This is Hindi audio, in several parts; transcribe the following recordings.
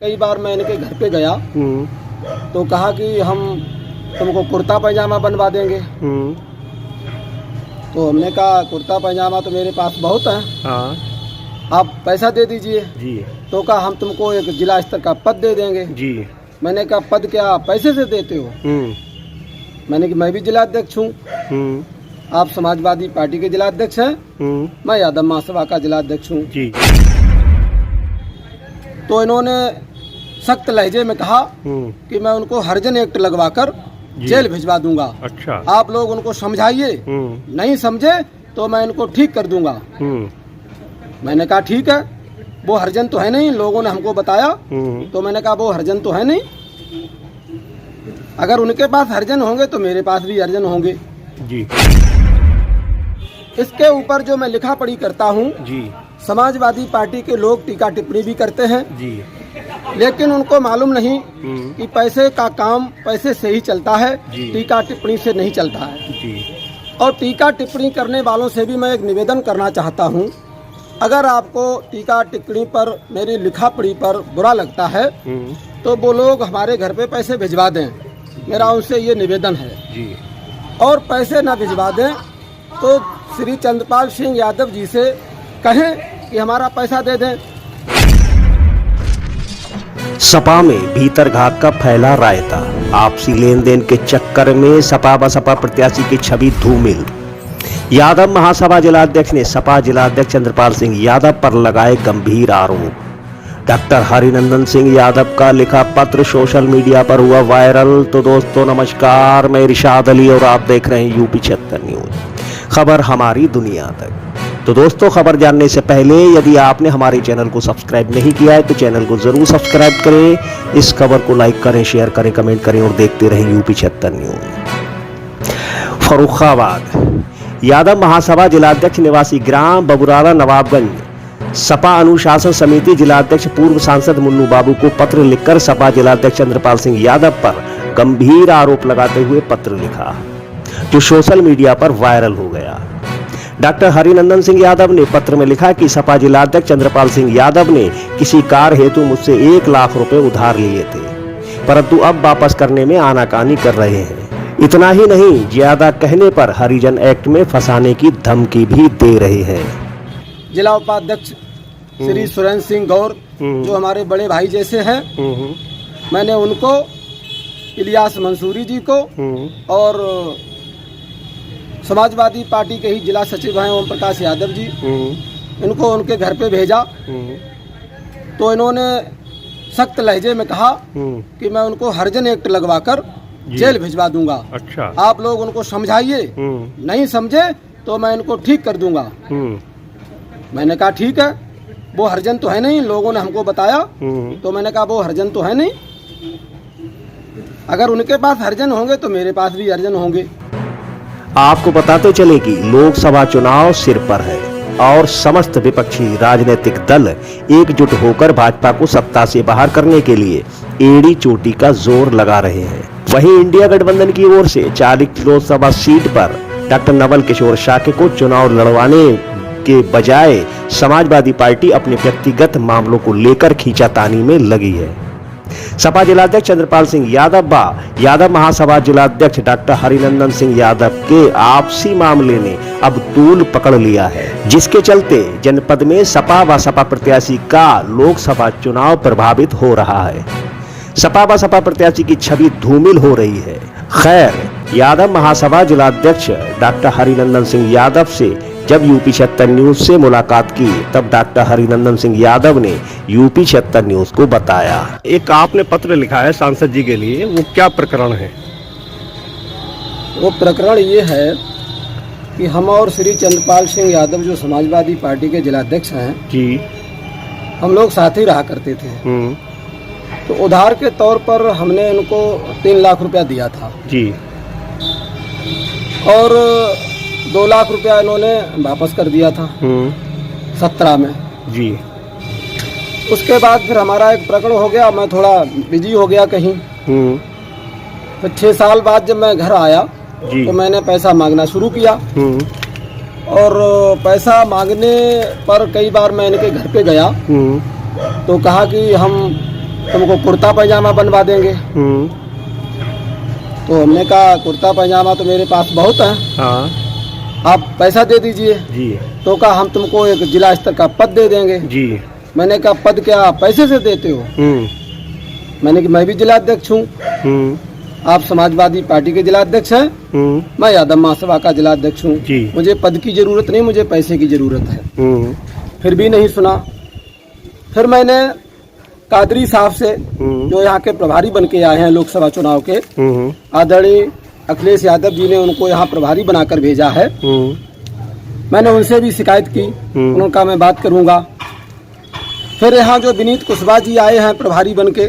कई बार मैं इनके घर पे गया तो कहा कि हम तुमको कुर्ता पैजामा बनवा देंगे। तो हमने कहा कुर्ता पैजामा तो मेरे पास बहुत है, आप पैसा दे दीजिए जी। तो कहा हम तुमको एक जिला स्तर का पद दे देंगे जी। मैंने कहा पद क्या पैसे से देते हो? मैंने कहा मैं भी जिला अध्यक्ष हूँ, आप समाजवादी पार्टी के जिला अध्यक्ष हैं, मैं यादव महासभा का जिला अध्यक्ष हूँ जी। तो इन्होंने सख्त लहजे में कहा कि मैं उनको हरिजन एक्ट लगवाकर जेल भिजवा दूंगा। अच्छा। आप लोग उनको समझाइए, नहीं समझे तो मैं इनको ठीक कर दूंगा। मैंने कहा ठीक है, वो हरिजन तो है नहीं, लोगों ने हमको बताया। तो मैंने कहा वो हरिजन तो है नहीं, अगर उनके पास हरिजन होंगे तो मेरे पास भी हरिजन होंगे जी। इसके ऊपर जो मैं लिखा पढ़ी करता हूँ जी, समाजवादी पार्टी के लोग टीका टिप्पणी भी करते हैं जी, लेकिन उनको मालूम नहीं कि पैसे का काम पैसे से ही चलता है, टीका टिप्पणी से नहीं चलता है जी। और टीका टिप्पणी करने वालों से भी मैं एक निवेदन करना चाहता हूँ, अगर आपको टीका टिप्पणी पर मेरी लिखा पढ़ी पर बुरा लगता है तो वो लोग हमारे घर पे पैसे भिजवा दें, मेरा उनसे ये निवेदन है जी। और पैसे ना भिजवा दें तो श्री चंद्रपाल सिंह यादव जी से कहें कि हमारा पैसा दे दें। सपा में भीतर घात का फैला रायता, आपसी लेन देन के चक्कर में सपा बसपा प्रत्याशी की छवि धूमिल। यादव महासभा जिलाध्यक्ष ने सपा जिलाध्यक्ष चंद्रपाल सिंह यादव पर लगाए गंभीर आरोप। डॉक्टर हरिनंदन सिंह यादव का लिखा पत्र सोशल मीडिया पर हुआ वायरल। तो दोस्तों नमस्कार, मैं इरशाद अली और आप देख रहे हैं यूपी 76 न्यूज, खबर हमारी दुनिया तक। तो दोस्तों खबर जानने से पहले यदि आपने हमारे चैनल को सब्सक्राइब नहीं किया है तो चैनल को जरूर सब्सक्राइब करें, इस खबर को लाइक करें, शेयर करें, कमेंट करें और देखते रहें यूपी 76 न्यूज। फर्रुखाबाद यादव महासभा जिलाध्यक्ष निवासी ग्राम बबुरारा नवाबगंज सपा अनुशासन समिति जिलाध्यक्ष पूर्व सांसद मुन्नू बाबू को पत्र लिखकर सपा जिलाध्यक्ष चंद्रपाल सिंह यादव पर गंभीर आरोप लगाते हुए पत्र लिखा, जो सोशल मीडिया पर वायरल हो गया। डॉक्टर हरिनंदन सिंह यादव ने पत्र में लिखा कि सपा जिलाध्यक्ष चंद्रपाल सिंह यादव ने किसी कार हेतु मुझसे 1 लाख रुपए उधार लिए थे, परंतु अब वापस करने में आनाकानी कर रहे हैं। इतना ही नहीं, ज्यादा कहने पर हरिजन एक्ट में फंसाने की धमकी भी दे रहे हैं। जिला उपाध्यक्ष श्री सुरेंद्र सिंह गौर जो हमारे बड़े भाई जैसे हैं, मैंने उनको, इलियास मंसूरी जी को और समाजवादी पार्टी के ही जिला सचिव हैं ओम प्रकाश यादव जी, इनको उनके घर पे भेजा। तो इन्होंने सख्त लहजे में कहा कि मैं उनको हरिजन एक्ट लगवाकर जेल भिजवा दूंगा। अच्छा। आप लोग उनको समझाइए, नहीं समझे तो मैं इनको ठीक कर दूंगा। मैंने कहा ठीक है, वो हरिजन तो है नहीं, लोगों ने हमको बताया। तो मैंने कहा वो हरिजन तो है नहीं, अगर उनके पास हरिजन होंगे तो मेरे पास भी हरिजन होंगे। आपको बताते चले कि लोकसभा चुनाव सिर पर है और समस्त विपक्षी राजनीतिक दल एकजुट होकर भाजपा को सत्ता से बाहर करने के लिए एड़ी चोटी का जोर लगा रहे हैं। वहीं इंडिया गठबंधन की ओर से 40 लोकसभा सीट पर डॉक्टर नवल किशोर शाक्य को चुनाव लड़वाने के बजाय समाजवादी पार्टी अपने व्यक्तिगत मामलों को लेकर खींचातानी में लगी है। सपा जिलाध्यक्ष चंद्रपाल सिंह यादव व यादव महासभा जिलाध्यक्ष डॉक्टर हरिनंदन सिंह यादव के आपसी मामले ने अब तूल पकड़ लिया है, जिसके चलते जनपद में सपा व सपा प्रत्याशी का लोकसभा चुनाव प्रभावित हो रहा है। सपा व सपा प्रत्याशी की छवि धूमिल हो रही है। खैर, यादव महासभा जिलाध्यक्ष डॉक्टर हरिनंदन सिंह यादव से जब यूपी 76 न्यूज से मुलाकात की तब डॉक्टर हरिनंदन सिंह यादव ने यूपी 76 न्यूज को बताया। एक आपने पत्र लिखा है सांसद जी के लिए, वो क्या प्रकरण है? वो प्रकरण ये है कि हम और श्री चंद्रपाल सिंह यादव जो समाजवादी पार्टी के जिलाध्यक्ष हैं जी, हम लोग साथ ही रहा करते थे। तो उधार के तौर पर हमने इनको 3 लाख रुपया दिया था जी, और 2 लाख रुपया इन्होंने वापस कर दिया था 17 में जी। उसके बाद फिर हमारा एक प्रकरण हो गया, मैं थोड़ा बिजी हो गया कहीं। तो 6 साल बाद जब मैं घर आया तो मैंने पैसा मांगना शुरू किया, और पैसा मांगने पर कई बार मैं इनके घर पे गया तो कहा कि हम तुमको कुर्ता पैजामा बनवा देंगे। तो हमने कहा कुर्ता पैजामा तो मेरे पास बहुत है, हाँ। आप पैसा दे दीजिए जी। तो कहा हम तुमको एक जिला स्तर का पद दे देंगे। जी। मैंने कहा पद क्या पैसे से देते हो? मैंने कहा मैं भी जिला अध्यक्ष हूँ, आप समाजवादी पार्टी के जिला अध्यक्ष हैं, मैं यादव महासभा का जिला अध्यक्ष हूँ, मुझे पद की जरूरत नहीं, मुझे पैसे की जरूरत है। फिर भी नहीं सुना। फिर मैंने कादरी साहब से, जो यहाँ के प्रभारी बन के आए हैं लोकसभा चुनाव के, आदरणीय अखिलेश यादव जी ने उनको यहाँ प्रभारी बनाकर भेजा है, मैंने उनसे भी शिकायत की। उन्होंने कहा मैं बात करूंगा। फिर यहाँ जो विनीत कुशवाहा जी आए हैं प्रभारी बन के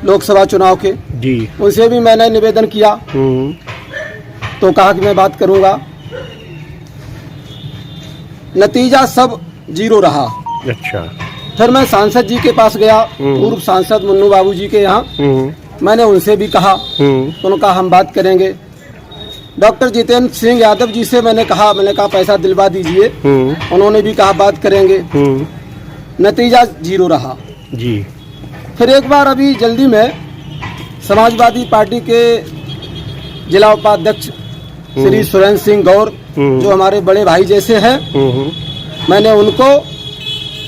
लोकसभा चुनाव के, जी, उनसे भी मैंने निवेदन किया, तो कहा कि मैं बात करूंगा। नतीजा सब 0 रहा। अच्छा। फिर मैं सांसद जी के पास गया, पूर्व सांसद मुन्नू बाबू जी के यहाँ, मैंने उनसे भी कहा, उन्होंने कहा हम बात करेंगे। डॉक्टर जितेंद्र सिंह यादव जी से मैंने कहा पैसा दिलवा दीजिए, उन्होंने भी कहा बात करेंगे। नतीजा 0 रहा। जी। फिर एक बार अभी जल्दी में समाजवादी पार्टी के जिला उपाध्यक्ष श्री सुरेंद्र सिंह गौर, जो हमारे बड़े भाई जैसे हैं, मैंने उनको,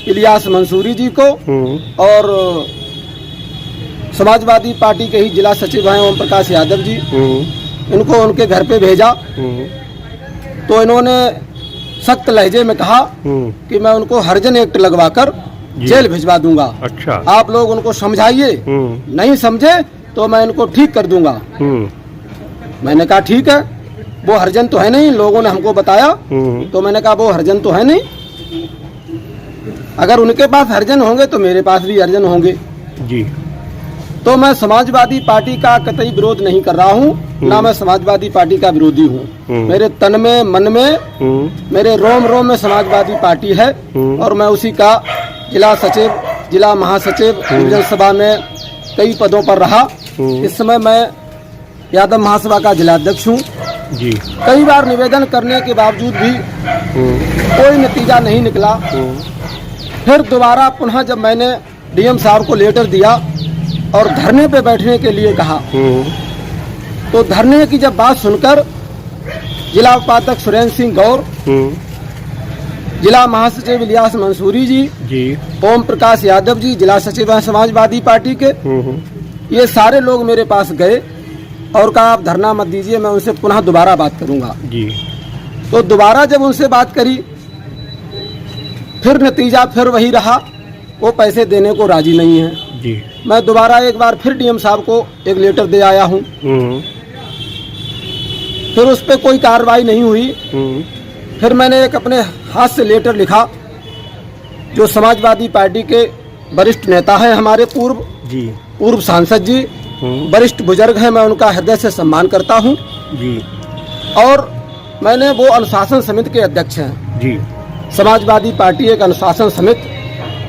इलियास मंसूरी जी को और समाजवादी पार्टी के ही जिला सचिव हैं ओम प्रकाश यादव जी, इनको उनके घर पे भेजा। तो इन्होंने सख्त लहजे में कहा कि मैं उनको हरिजन एक्ट लगवाकर जेल भिजवा दूंगा। अच्छा। आप लोग उनको समझाइए, नहीं समझे तो मैं इनको ठीक कर दूंगा। मैंने कहा ठीक है, वो हरिजन तो है नहीं, लोगों ने हमको बताया, तो मैंने कहा वो हरिजन तो है नहीं, अगर उनके पास हरिजन होंगे तो मेरे पास भी हरिजन होंगे। जी। तो मैं समाजवादी पार्टी का कतई विरोध नहीं कर रहा हूँ, ना मैं समाजवादी पार्टी का विरोधी हूँ। मेरे तन में, मन में, मेरे रोम रोम में समाजवादी पार्टी है, और मैं उसी का जिला सचिव, जिला महासचिव, डिवीजन सभा में कई पदों पर रहा। इस समय मैं यादव महासभा का जिला अध्यक्ष हूँ। जी। कई बार निवेदन करने के बावजूद भी कोई नतीजा नहीं निकला। फिर दोबारा पुनः जब मैंने डीएम साहब को लेटर दिया और धरने पे बैठने के लिए कहा, तो धरने की जब बात सुनकर जिला उपाध्यक्ष सुरेंद्र सिंह गौर, जिला महासचिव इलियास मंसूरी जी, ओम प्रकाश यादव जी, जिला सचिव हैं समाजवादी पार्टी के, ये सारे लोग मेरे पास गए और कहा आप धरना मत दीजिए, मैं उनसे पुनः दोबारा बात करूंगा। जी। तो दोबारा जब उनसे बात करी, फिर नतीजा फिर वही रहा, वो पैसे देने को राजी नहीं है। जी। मैं दोबारा एक बार फिर डीएम साहब को एक लेटर दे आया हूँ, फिर उस पर कोई कार्रवाई नहीं हुई। फिर मैंने एक अपने हाथ से लेटर लिखा, जो समाजवादी पार्टी के वरिष्ठ नेता हैं हमारे पूर्व सांसद जी, वरिष्ठ बुजुर्ग हैं, मैं उनका हृदय से सम्मान करता हूँ। जी। और मैंने वो अनुशासन समिति के अध्यक्ष हैं। जी। समाजवादी पार्टी एक अनुशासन समिति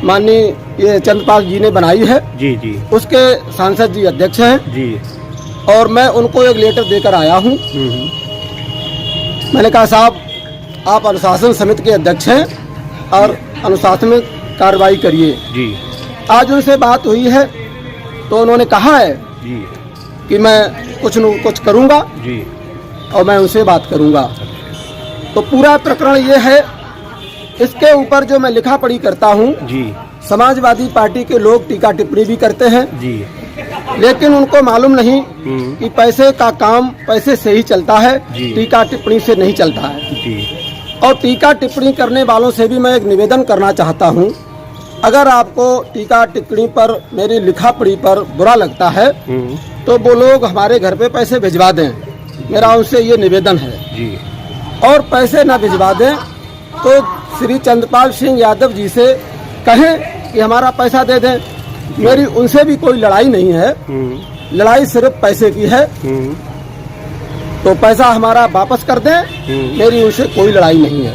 माननीय ये चंद्रपाल जी ने बनाई है। जी जी। उसके सांसद जी अध्यक्ष हैं। जी। और मैं उनको एक लेटर देकर आया हूँ। मैंने कहा साहब आप अनुशासन समिति के अध्यक्ष हैं और अनुशासन में कार्रवाई करिए। जी। आज उनसे बात हुई है तो उन्होंने कहा है जी कि मैं कुछ करूँगा। जी। और मैं उनसे बात करूँगा। तो पूरा प्रकरण ये है, इसके ऊपर जो मैं लिखा पढ़ी करता हूँ जी, समाजवादी पार्टी के लोग टीका टिप्पणी भी करते हैं जी, लेकिन उनको मालूम नहीं कि पैसे का काम पैसे से ही चलता है, टीका टिप्पणी से नहीं चलता है जी। और टीका टिप्पणी करने वालों से भी मैं एक निवेदन करना चाहता हूँ, अगर आपको टीका टिप्पणी पर, मेरी लिखा पढ़ी पर बुरा लगता है तो वो लोग हमारे घर पे पैसे भिजवा दें, मेरा उनसे ये निवेदन है जी। और पैसे ना भिजवा दें तो श्री चंद्रपाल सिंह यादव जी से कहें कि हमारा पैसा दे दें। मेरी उनसे भी कोई लड़ाई नहीं है, लड़ाई सिर्फ पैसे की है, तो पैसा हमारा वापस कर दें, मेरी उनसे कोई लड़ाई नहीं है।